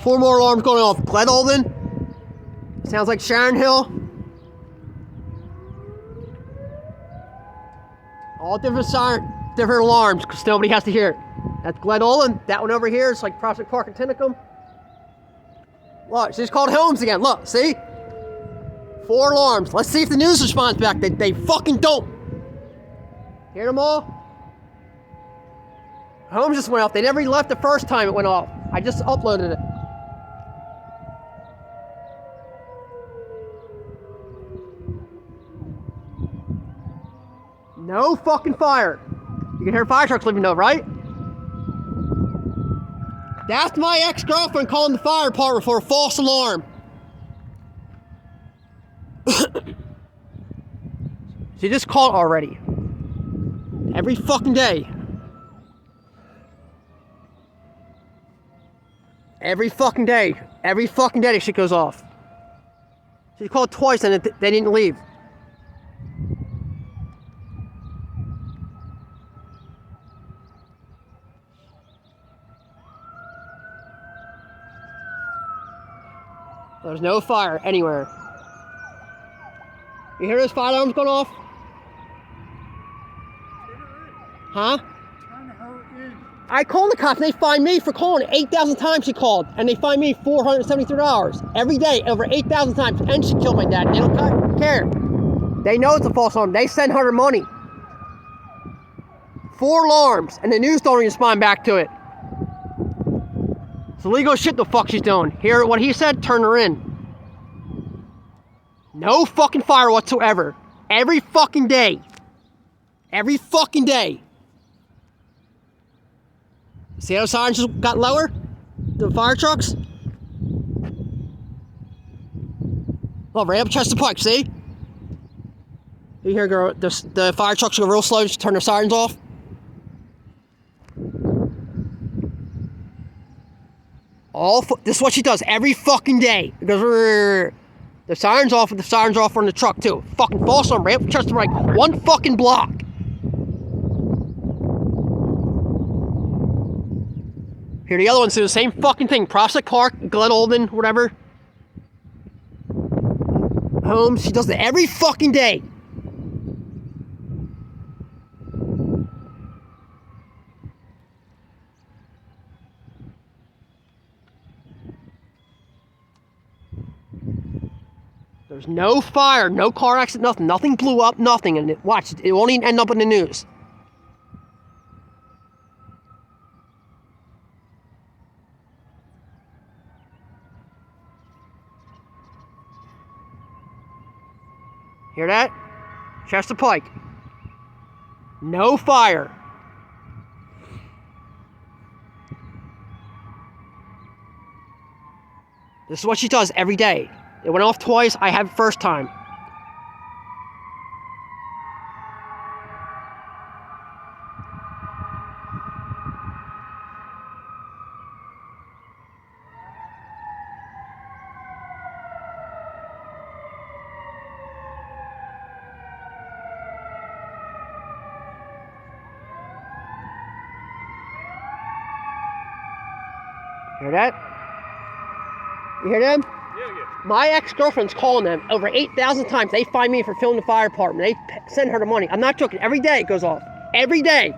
4 more alarms going off. Glen Olden. Sounds like Sharon Hill. All different different alarms, because nobody has to hear it. That's Glen Olden. That one over here is like Prospect Park and Tinicum. Look, she's called Holmes again. Look, see? 4 alarms. Let's see if the news responds back. They fucking don't. Hear them all? Holmes just went off. They never even left the first time it went off. I just uploaded it. No fucking fire. You can hear fire trucks leaving though, right? That's my ex-girlfriend calling the fire department for a false alarm. She just called already. Every fucking day. Every fucking day. Every fucking day that shit goes off. She called twice and they didn't leave. There's no fire anywhere. You hear those fire alarms going off? Huh? I called the cops and they fined me for calling. 8,000 times she called, and they fined me $473 every day, over 8,000 times, and she killed my dad. They don't care. They know it's a false alarm. They send her money. 4 alarms, and the news don't respond back to it. It's illegal shit the fuck she's doing. Hear what he said? Turn her in. No fucking fire whatsoever. Every fucking day. Every fucking day. See how sirens just got lower? The fire trucks? Oh, right up Chester Pike, see? You hear girl, the fire trucks go real slow, just turn their sirens off. This is what she does every fucking day. It goes, the siren's off, and the siren's off on the truck too. Fucking false alarm, right up Chester Pike, 1 fucking block. Here, the other ones do the same fucking thing. Prospect Park, Glen Olden, whatever. Holmes, she does it every fucking day. There's no fire, no car accident, nothing. Nothing blew up, nothing. And watch, it won't even end up in the news. Hear that? Chester Pike. No fire. This is what she does every day. It went off twice. I had it first time. Hear that? You hear them? Yeah. My ex-girlfriend's calling them over 8,000 times. They find me for filming the fire department. They send her the money. I'm not joking. Every day it goes off. Every day.